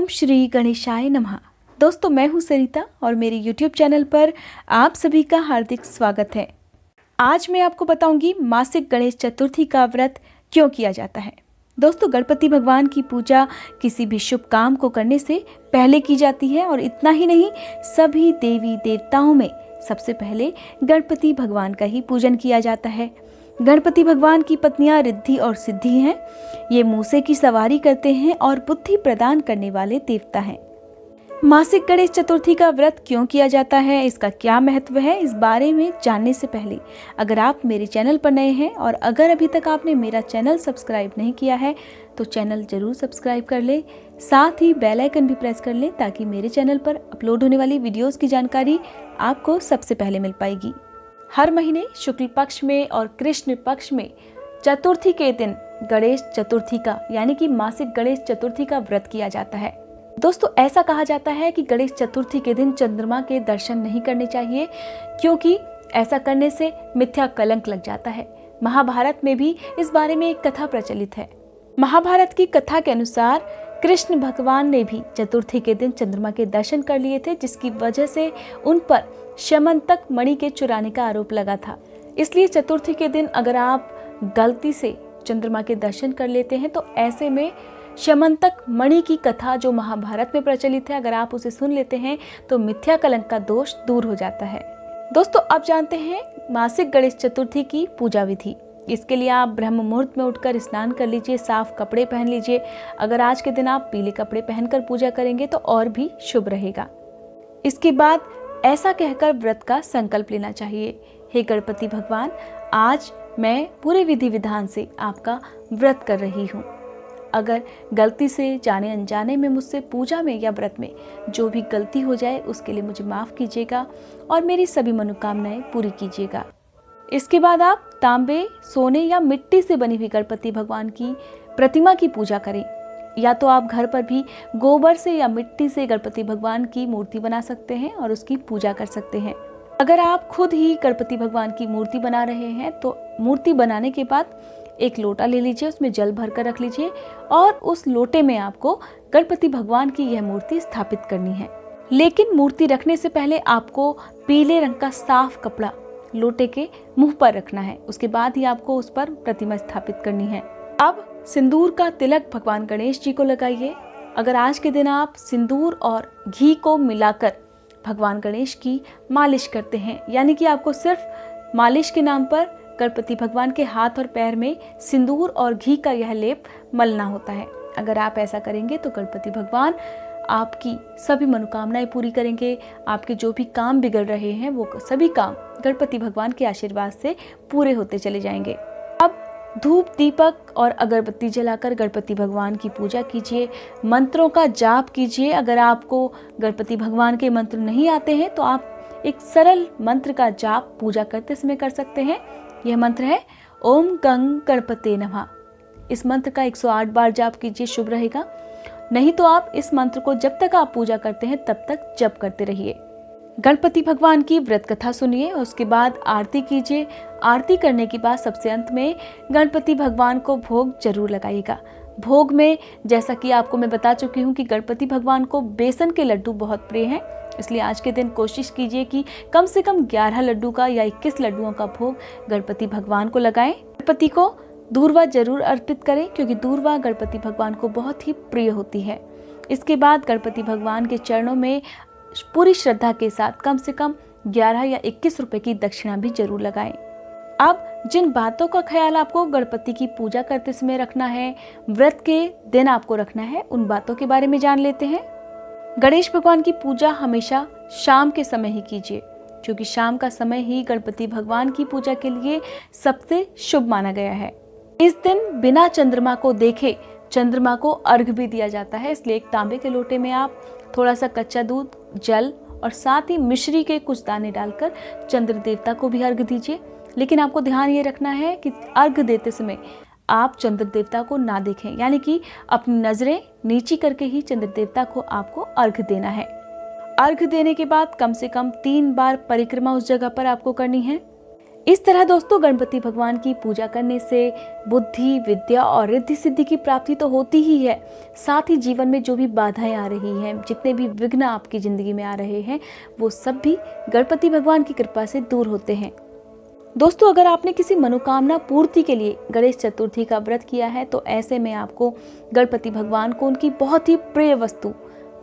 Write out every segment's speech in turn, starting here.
ओम श्री गणेशाय नमः। दोस्तों, मैं हूं सरिता और मेरे YouTube चैनल पर आप सभी का हार्दिक स्वागत है। आज मैं आपको बताऊंगी मासिक गणेश चतुर्थी का व्रत क्यों किया जाता है। दोस्तों, गणपति भगवान की पूजा किसी भी शुभ काम को करने से पहले की जाती है और इतना ही नहीं, सभी देवी देवताओं में सबसे पहले गणपति भगवान का ही पूजन किया जाता है। गणपति भगवान की पत्नियां रिद्धि और सिद्धि हैं। ये मूसे की सवारी करते हैं और बुद्धि प्रदान करने वाले देवता हैं। मासिक गणेश चतुर्थी का व्रत क्यों किया जाता है, इसका क्या महत्व है, इस बारे में जानने से पहले अगर आप मेरे चैनल पर नए हैं और अगर अभी तक आपने मेरा चैनल सब्सक्राइब नहीं किया है तो चैनल जरूर सब्सक्राइब कर ले, साथ ही बेल आइकन भी प्रेस कर ले ताकि मेरे चैनल पर अपलोड होने वाली वीडियोस की जानकारी आपको सबसे पहले मिल पाएगी। हर महीने शुक्ल पक्ष में और कृष्ण पक्ष में चतुर्थी के दिन गणेश चतुर्थी का यानी कि मासिक गणेश चतुर्थी का व्रत किया जाता है। दोस्तों, ऐसा कहा जाता है कि गणेश चतुर्थी के दिन चंद्रमा के दर्शन नहीं करने चाहिए क्योंकि ऐसा करने से मिथ्या कलंक लग जाता है। महाभारत में भी इस बारे में एक कथा प्रचलित है। महाभारत की कथा के अनुसार कृष्ण भगवान ने भी चतुर्थी के दिन चंद्रमा के दर्शन कर लिए थे, जिसकी वजह से उन पर श्यमंतक मणि के चुराने का आरोप लगा था। इसलिए चतुर्थी के दिन अगर आप गलती से चंद्रमा के दर्शन कर लेते हैं तो ऐसे में श्यमंतक मणि की कथा जो महाभारत में प्रचलित है, अगर आप उसे सुन लेते हैं तो मिथ्या कलंक का दोष दूर हो जाता है। दोस्तों, अब जानते हैं मासिक गणेश चतुर्थी की पूजा विधि। इसके लिए आप ब्रह्म मुहूर्त में उठकर स्नान कर लीजिए, साफ कपड़े पहन लीजिए। अगर आज के दिन आप पीले कपड़े पहनकर पूजा करेंगे तो और भी शुभ रहेगा। इसके बाद ऐसा कहकर व्रत का संकल्प लेना चाहिए, हे गणपति भगवान, आज मैं पूरे विधि विधान से आपका व्रत कर रही हूँ। अगर गलती से जाने अनजाने में मुझसे पूजा में या व्रत में जो भी गलती हो जाए उसके लिए मुझे माफ़ कीजिएगा और मेरी सभी मनोकामनाएं पूरी कीजिएगा। इसके बाद आप तांबे, सोने या मिट्टी से बनी हुई गणपति भगवान की प्रतिमा की पूजा करें, या तो आप घर पर भी गोबर से या मिट्टी से गणपति भगवान की मूर्ति बना सकते हैं और उसकी पूजा कर सकते हैं। अगर आप खुद ही गणपति भगवान की मूर्ति बना रहे हैं तो मूर्ति बनाने के बाद एक लोटा ले लीजिए, उसमें जल भर कर रख लीजिए और उस लोटे में आपको गणपति भगवान की यह मूर्ति स्थापित करनी है। लेकिन मूर्ति रखने से पहले आपको पीले रंग का साफ कपड़ा लोटे के मुंह पर रखना है, उसके बाद ही आपको उस पर प्रतिमा स्थापित करनी है। अब सिंदूर का तिलक भगवान गणेश जी को लगाइए। अगर आज के दिन आप सिंदूर और घी को मिलाकर भगवान गणेश की मालिश करते हैं, यानी कि आपको सिर्फ मालिश के नाम पर गणपति भगवान के हाथ और पैर में सिंदूर और घी का यह लेप मलना होता है। अगर आप ऐसा करेंगे तो गणपति भगवान आपकी सभी मनोकामनाएं पूरी करेंगे। आपके जो भी काम बिगड़ रहे हैं वो सभी काम गणपति भगवान के आशीर्वाद से पूरे होते चले जाएंगे। अब धूप, दीपक और अगरबत्ती जलाकर गणपति भगवान की पूजा कीजिए, मंत्रों का जाप कीजिए। अगर आपको गणपति भगवान के मंत्र नहीं आते हैं तो आप एक सरल मंत्र का जाप पूजा करते समय कर सकते हैं। यह मंत्र है ओम गं गणपते नमः। इस मंत्र का 108 बार जाप कीजिए, शुभ रहेगा। नहीं तो आप इस मंत्र को जब तक आप पूजा करते हैं तब तक जप करते रहिए। गणपति भगवान की व्रत कथा सुनिए और उसके बाद आरती कीजिए। आरती करने के बाद सबसे अंत में गणपति भगवान को भोग जरूर लगाइएगा। भोग में जैसा कि आपको मैं बता चुकी हूँ कि गणपति भगवान को बेसन के लड्डू बहुत प्रिय हैं, इसलिए आज के दिन कोशिश कीजिए कि कम से कम 11 लड्डू का या 21 लड्डुओं का भोग गणपति भगवान को लगाएं। गणपति को दूर्वा जरूर अर्पित करें क्योंकि दूर्वा गणपति भगवान को बहुत ही प्रिय होती है। इसके बाद गणपति भगवान के चरणों में पूरी श्रद्धा के साथ कम से कम 11 या 21 रुपए की दक्षिणा भी जरूर लगाएं। अब जिन बातों का ख्याल आपको गणपति की पूजा करते समय रखना है, व्रत के दिन आपको रखना है, उन बातों के बारे में जान लेते हैं। गणेश भगवान की पूजा हमेशा शाम के समय ही कीजिए क्योंकि शाम का समय ही गणपति भगवान की पूजा के लिए सबसे शुभ माना गया है। इस दिन बिना चंद्रमा को देखे चंद्रमा को अर्घ भी दिया जाता है, इसलिए एक तांबे के लोटे में आप थोड़ा सा कच्चा दूध, जल और साथ ही मिश्री के कुछ दाने डालकर चंद्र देवता को भी अर्घ दीजिए। लेकिन आपको ध्यान ये रखना है कि अर्घ देते समय आप चंद्र देवता को ना देखें, यानी कि अपनी नजरें नीची करके ही चंद्र देवता को आपको अर्घ देना है। अर्घ देने के बाद कम से कम 3 बार परिक्रमा उस जगह पर आपको करनी है। इस तरह दोस्तों गणपति भगवान की पूजा करने से बुद्धि, विद्या और रिद्धि सिद्धि की प्राप्ति तो होती ही है, साथ ही जीवन में जो भी बाधाएं आ रही हैं, जितने भी विघ्न आपकी ज़िंदगी में आ रहे हैं, वो सब भी गणपति भगवान की कृपा से दूर होते हैं। दोस्तों अगर आपने किसी मनोकामना पूर्ति के लिए गणेश चतुर्थी का व्रत किया है तो ऐसे में आपको गणपति भगवान को उनकी बहुत ही प्रिय वस्तु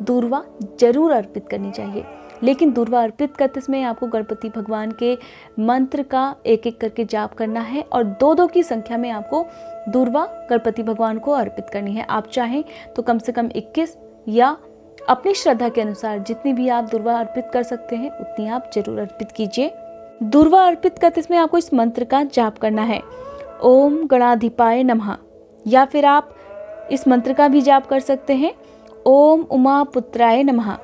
दूर्वा जरूर अर्पित करनी चाहिए। लेकिन दूर्वा अर्पित करते समय आपको गणपति भगवान के मंत्र का एक एक करके जाप करना है और दो दो की संख्या में आपको दूर्वा गणपति भगवान को अर्पित करनी है। आप चाहें तो कम से कम 21 या अपनी श्रद्धा के अनुसार जितनी भी आप दूर्वा अर्पित कर सकते हैं उतनी आप जरूर अर्पित कीजिए। दूर्वा अर्पित करते समय आपको इस मंत्र का जाप करना है, ओम गणाधिपाय नमः, या फिर आप इस मंत्र का भी जाप कर सकते हैं, ओम उमा पुत्राय नमः।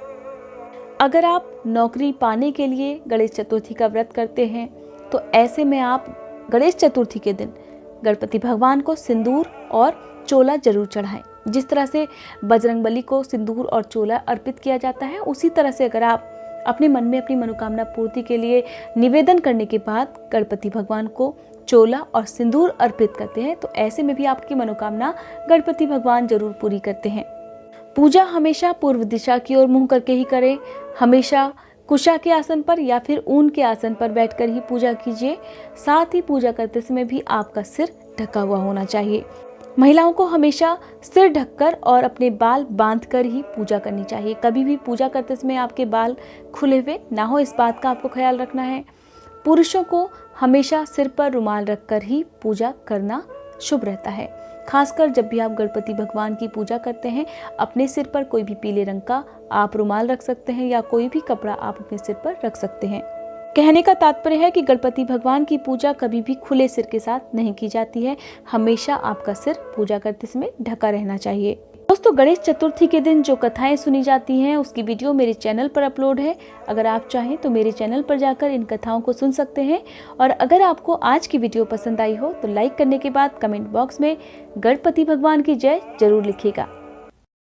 अगर आप नौकरी पाने के लिए गणेश चतुर्थी का व्रत करते हैं तो ऐसे में आप गणेश चतुर्थी के दिन गणपति भगवान को सिंदूर और चोला जरूर चढ़ाएं। जिस तरह से बजरंगबली को सिंदूर और चोला अर्पित किया जाता है, उसी तरह से अगर आप अपने मन में अपनी मनोकामना पूर्ति के लिए निवेदन करने के बाद गणपति भगवान को चोला और सिंदूर अर्पित करते हैं तो ऐसे में भी आपकी मनोकामना गणपति भगवान जरूर पूरी करते हैं। पूजा हमेशा पूर्व दिशा की ओर मुंह करके ही करें। हमेशा कुशा के आसन पर या फिर ऊन के आसन पर बैठकर ही पूजा कीजिए। साथ ही पूजा करते समय भी आपका सिर ढका हुआ होना चाहिए। महिलाओं को हमेशा सिर ढककर और अपने बाल बांधकर ही पूजा करनी चाहिए। कभी भी पूजा करते समय आपके बाल खुले हुए ना हो, इस बात का आपको ख्याल रखना है। पुरुषों को हमेशा सिर पर रुमाल रखकर ही पूजा करना शुभ रहता है। खासकर जब भी आप गणपति भगवान की पूजा करते हैं, अपने सिर पर कोई भी पीले रंग का आप रुमाल रख सकते हैं या कोई भी कपड़ा आप अपने सिर पर रख सकते हैं। कहने का तात्पर्य है कि गणपति भगवान की पूजा कभी भी खुले सिर के साथ नहीं की जाती है। हमेशा आपका सिर पूजा करते समय ढका रहना चाहिए। दोस्तों गणेश चतुर्थी के दिन जो कथाएं सुनी जाती हैं उसकी वीडियो मेरे चैनल पर अपलोड है। अगर आप चाहें तो मेरे चैनल पर जाकर इन कथाओं को सुन सकते हैं। और अगर आपको आज की वीडियो पसंद आई हो तो लाइक करने के बाद कमेंट बॉक्स में गणपति भगवान की जय जरूर लिखिएगा।